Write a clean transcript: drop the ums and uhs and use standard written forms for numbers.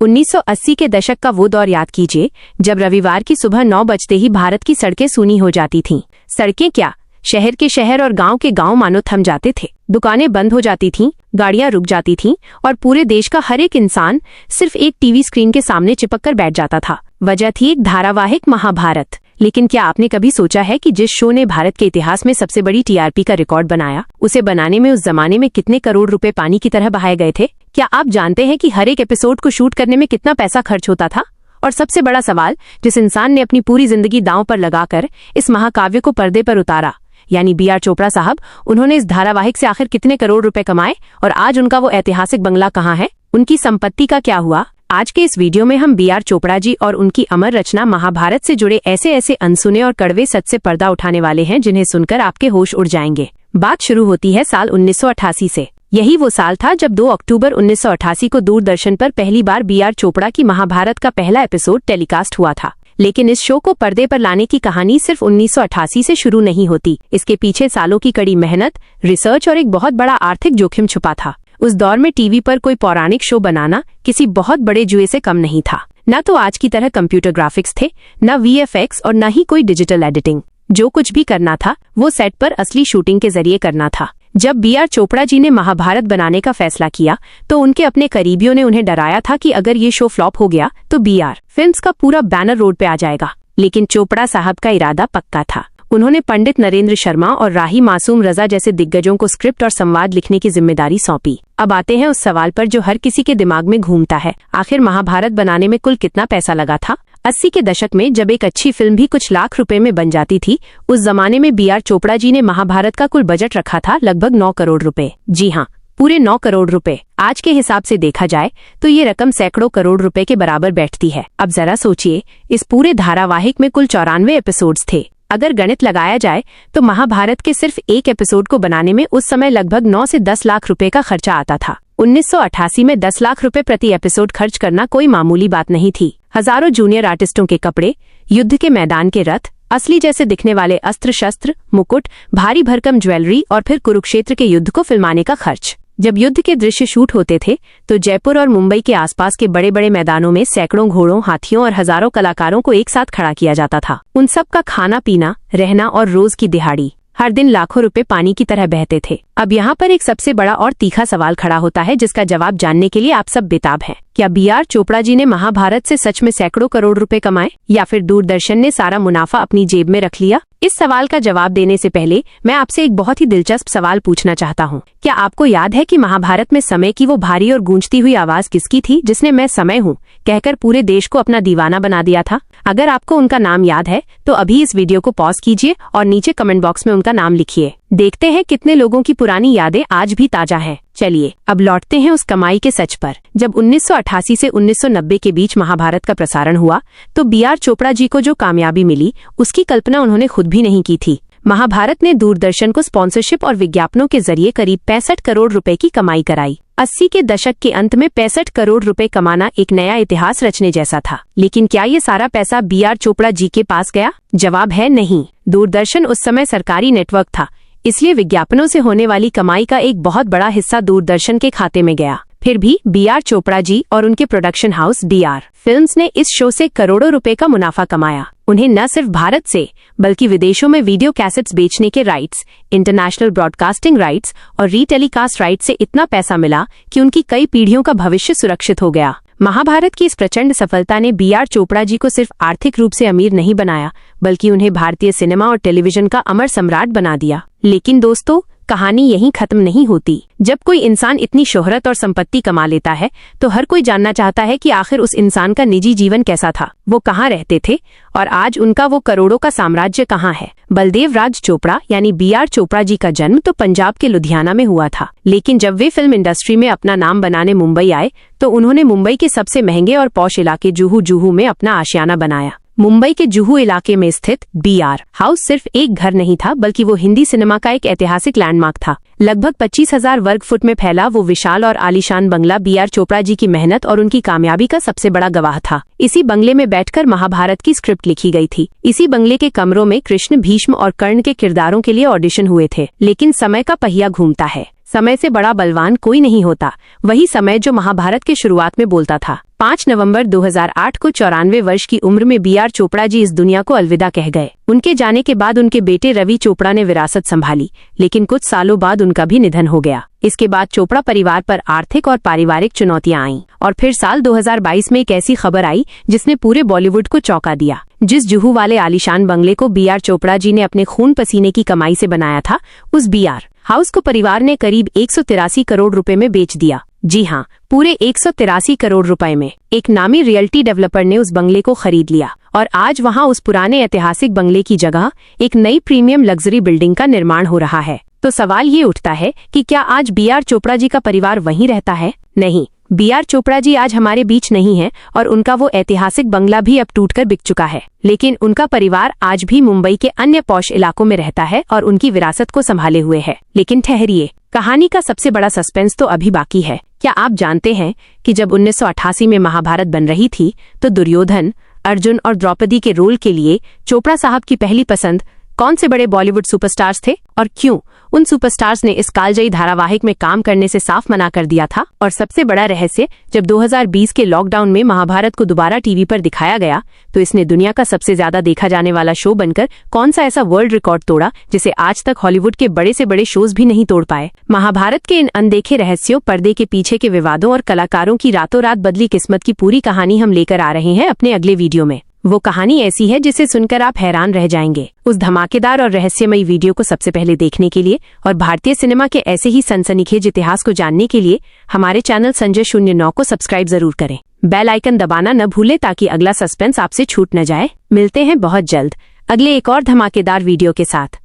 1980 के दशक का वो दौर याद कीजिए जब रविवार की सुबह 9 बजते ही भारत की सड़कें सूनी हो जाती थीं। सड़कें क्या, शहर के शहर और गांव के गांव मानो थम जाते थे। दुकानें बंद हो जाती थीं, गाड़ियां रुक जाती थीं और पूरे देश का हर एक इंसान सिर्फ एक टीवी स्क्रीन के सामने चिपक कर बैठ जाता था। वजह थी एक धारावाहिक महाभारत। लेकिन क्या आपने कभी सोचा है कि जिस शो ने भारत के इतिहास में सबसे बड़ी टीआरपी का रिकॉर्ड बनाया, उसे बनाने में उस जमाने में कितने करोड़ रुपए पानी की तरह बहाए गए थे? क्या आप जानते हैं कि हर एक एपिसोड को शूट करने में कितना पैसा खर्च होता था? और सबसे बड़ा सवाल, जिस इंसान ने अपनी पूरी जिंदगी दांव पर लगाकर इस महाकाव्य को पर्दे पर उतारा, यानी बी आर चोपड़ा साहब, उन्होंने इस धारावाहिक से आखिर कितने करोड़ रुपए कमाए और आज उनका वो ऐतिहासिक बंगला कहाँ है? उनकी संपत्ति का क्या हुआ? आज के इस वीडियो में हम बी आर चोपड़ा जी और उनकी अमर रचना महाभारत से जुड़े ऐसे ऐसे अनसुने और कड़वे सच से पर्दा उठाने वाले हैं जिन्हें सुनकर आपके होश उड़ जाएंगे। बात शुरू होती है साल 1988 से। यही वो साल था जब 2 अक्टूबर 1988 को दूरदर्शन पर पहली बार बी आर चोपड़ा की महाभारत का पहला एपिसोड टेलीकास्ट हुआ था। लेकिन इस शो को पर्दे पर लाने की कहानी सिर्फ 1988 से शुरू नहीं होती। इसके पीछे सालों की कड़ी मेहनत, रिसर्च और एक बहुत बड़ा आर्थिक जोखिम छुपा था। उस दौर में टीवी पर कोई पौराणिक शो बनाना किसी बहुत बड़े जुए से कम नहीं था। न तो आज की तरह कंप्यूटर ग्राफिक्स थे, न वीएफएक्स और न ही कोई डिजिटल एडिटिंग। जो कुछ भी करना था वो सेट पर असली शूटिंग के जरिए करना था। जब बी आर चोपड़ा जी ने महाभारत बनाने का फैसला किया तो उनके अपने करीबियों ने उन्हें डराया था कि अगर ये शो फ्लॉप हो गया तो बी आर फिल्म्स का पूरा बैनर रोड पे आ जाएगा। लेकिन चोपड़ा साहब का इरादा पक्का था। उन्होंने पंडित नरेंद्र शर्मा और राही मासूम रजा जैसे दिग्गजों को स्क्रिप्ट और संवाद लिखने की जिम्मेदारी सौंपी। अब आते हैं उस सवाल पर जो हर किसी के दिमाग में घूमता है, आखिर महाभारत बनाने में कुल कितना पैसा लगा था? 80 के दशक में जब एक अच्छी फिल्म भी कुछ लाख रुपए में बन जाती थी, उस जमाने में बी आर चोपड़ा जी ने महाभारत का कुल बजट रखा था लगभग 9 करोड़ रुपए। जी हाँ, पूरे 9 करोड़ रुपए। आज के हिसाब से देखा जाए तो ये रकम सैकड़ों करोड़ रुपए के बराबर बैठती है। अब जरा सोचिए, इस पूरे धारावाहिक में कुल 94 एपिसोड्स थे। अगर गणित लगाया जाए तो महाभारत के सिर्फ एक एपिसोड को बनाने में उस समय लगभग 9 से 10 लाख रुपए का खर्चा आता था। 1988 में 10 लाख रुपए प्रति एपिसोड खर्च करना कोई मामूली बात नहीं थी। हजारों जूनियर आर्टिस्टों के कपड़े, युद्ध के मैदान के रथ, असली जैसे दिखने वाले अस्त्र शस्त्र, मुकुट, भारी भरकम ज्वेलरी और फिर कुरुक्षेत्र के युद्ध को फिल्माने का खर्च। जब युद्ध के दृश्य शूट होते थे तो जयपुर और मुंबई के आसपास के बड़े बड़े मैदानों में सैकड़ों घोड़ों, हाथियों और हजारों कलाकारों को एक साथ खड़ा किया जाता था। उन सब का खाना पीना, रहना और रोज की दिहाड़ी, हर दिन लाखों रुपए पानी की तरह बहते थे। अब यहाँ पर एक सबसे बड़ा और तीखा सवाल खड़ा होता है जिसका जवाब जानने के लिए आप सब बेताब हैं। क्या बी आर चोपड़ा जी ने महाभारत से सच में सैकड़ों करोड़ रुपए कमाए या फिर दूरदर्शन ने सारा मुनाफा अपनी जेब में रख लिया? इस सवाल का जवाब देने से पहले मैं आपसे एक बहुत ही दिलचस्प सवाल पूछना चाहता हूँ। क्या आपको याद है कि महाभारत में समय की वो भारी और गूंजती हुई आवाज किसकी थी जिसने मैं समय हूँ कहकर पूरे देश को अपना दीवाना बना दिया था? अगर आपको उनका नाम याद है तो अभी इस वीडियो को पॉज कीजिए और नीचे कमेंट बॉक्स में उनका नाम लिखिए। देखते हैं कितने लोगों की पुरानी यादें आज भी ताजा हैं। चलिए अब लौटते हैं उस कमाई के सच पर। जब 1988 से 1990 के बीच महाभारत का प्रसारण हुआ तो बी आर चोपड़ा जी को जो कामयाबी मिली उसकी कल्पना उन्होंने खुद भी नहीं की थी। महाभारत ने दूरदर्शन को स्पॉन्सरशिप और विज्ञापनों के जरिए करीब 65 करोड़ रुपए की कमाई कराई। 80 के दशक के अंत में 65 करोड़ रुपए कमाना एक नया इतिहास रचने जैसा था। लेकिन क्या ये सारा पैसा बी आर चोपड़ा जी के पास गया? जवाब है नहीं। दूरदर्शन उस समय सरकारी नेटवर्क था, इसलिए विज्ञापनों से होने वाली कमाई का एक बहुत बड़ा हिस्सा दूरदर्शन के खाते में गया। फिर भी बी आर चोपड़ा जी और उनके production house B R films ने इस शो से करोड़ों रुपए का मुनाफा कमाया। उन्हें न सिर्फ भारत से बल्कि विदेशों में वीडियो कैसेट्स बेचने के राइट्स, इंटरनेशनल ब्रॉडकास्टिंग राइट्स और रीटेलीकास्ट राइट्स से इतना पैसा मिला कि उनकी कई पीढ़ियों का भविष्य सुरक्षित हो गया। महाभारत की इस प्रचंड सफलता ने बी आर चोपड़ा जी को सिर्फ आर्थिक रूप से अमीर नहीं बनाया बल्कि उन्हें भारतीय सिनेमा और टेलीविजन का अमर सम्राट बना दिया। लेकिन दोस्तों, कहानी यहीं खत्म नहीं होती। जब कोई इंसान इतनी शोहरत और संपत्ति कमा लेता है तो हर कोई जानना चाहता है कि आखिर उस इंसान का निजी जीवन कैसा था, वो कहाँ रहते थे और आज उनका वो करोड़ों का साम्राज्य कहाँ है। बलदेव राज चोपड़ा यानी बी आर चोपड़ा जी का जन्म तो पंजाब के लुधियाना में हुआ था। लेकिन जब वे फिल्म इंडस्ट्री में अपना नाम बनाने मुंबई आए तो उन्होंने मुंबई के सबसे महंगे और पॉश इलाके जुहू में अपना आशियाना बनाया। मुंबई के जुहू इलाके में स्थित बी आर हाउस सिर्फ एक घर नहीं था बल्कि वो हिंदी सिनेमा का एक ऐतिहासिक लैंडमार्क था। लगभग 25,000 वर्ग फुट में फैला वो विशाल और आलीशान बंगला बी आर चोपड़ा जी की मेहनत और उनकी कामयाबी का सबसे बड़ा गवाह था। इसी बंगले में बैठकर महाभारत की स्क्रिप्ट लिखी गई थी। इसी बंगले के कमरों में कृष्ण, भीष्म और कर्ण के किरदारों के लिए ऑडिशन हुए थे। लेकिन समय का पहिया घूमता है। समय से बड़ा बलवान कोई नहीं होता। वही समय जो महाभारत के शुरुआत में बोलता था। 5 नवंबर 2008 को 94 वर्ष की उम्र में B.R. चोपड़ा जी इस दुनिया को अलविदा कह गए। उनके जाने के बाद उनके बेटे रवि चोपड़ा ने विरासत संभाली, लेकिन कुछ सालों बाद उनका भी निधन हो गया। इसके बाद चोपड़ा परिवार पर आर्थिक और पारिवारिक चुनौतियां आईं और फिर साल 2022 में एक ऐसी खबर आई जिसने पूरे बॉलीवुड को चौंका दिया। जिस जुहू वाले आलीशान बंगले को B.R. चोपड़ा जी ने अपने खून पसीने की कमाई से बनाया था, उस B.R. हाउस को परिवार ने करीब 183 करोड़ रुपए में बेच दिया। जी हाँ, पूरे 183 करोड़ रुपए में। एक नामी रियल्टी डेवलपर ने उस बंगले को खरीद लिया और आज वहां उस पुराने ऐतिहासिक बंगले की जगह एक नई प्रीमियम लग्जरी बिल्डिंग का निर्माण हो रहा है। तो सवाल ये उठता है कि क्या आज B.R. चोपड़ा जी का परिवार वहीं रहता है? नहीं, B.R. चोपड़ा जी आज हमारे बीच नहीं है और उनका वो ऐतिहासिक बंगला भी अब टूटकर बिक चुका है। लेकिन उनका परिवार आज भी मुंबई के अन्य पॉश इलाकों में रहता है और उनकी विरासत को संभाले हुए है। लेकिन ठहरिए, कहानी का सबसे बड़ा सस्पेंस तो अभी बाकी है। क्या आप जानते हैं कि जब 1988 में महाभारत बन रही थी तो दुर्योधन, अर्जुन और द्रौपदी के रोल के लिए चोपड़ा साहब की पहली पसंद कौन से बड़े बॉलीवुड सुपरस्टार्स थे और क्यों उन सुपरस्टार्स ने इस कालजयी धारावाहिक में काम करने से साफ मना कर दिया था? और सबसे बड़ा रहस्य, जब 2020 के लॉकडाउन में महाभारत को दोबारा टीवी पर दिखाया गया तो इसने दुनिया का सबसे ज्यादा देखा जाने वाला शो बनकर कौन सा ऐसा वर्ल्ड रिकॉर्ड तोड़ा जिसे आज तक हॉलीवुड के बड़े से बड़े शोज भी नहीं तोड़ पाए। महाभारत के इन अनदेखे रहस्यों, पर्दे के पीछे के विवादों और कलाकारों की रातों रात बदली किस्मत की पूरी कहानी हम लेकर आ रहे हैं अपने अगले वीडियो में। वो कहानी ऐसी है जिसे सुनकर आप हैरान रह जाएंगे। उस धमाकेदार और रहस्यमयी वीडियो को सबसे पहले देखने के लिए और भारतीय सिनेमा के ऐसे ही सनसनीखेज इतिहास को जानने के लिए हमारे चैनल संजय 09 को सब्सक्राइब जरूर करें। बेल आइकन दबाना न भूलें ताकि अगला सस्पेंस आपसे छूट न जाए। मिलते हैं बहुत जल्द अगले एक और धमाकेदार वीडियो के साथ।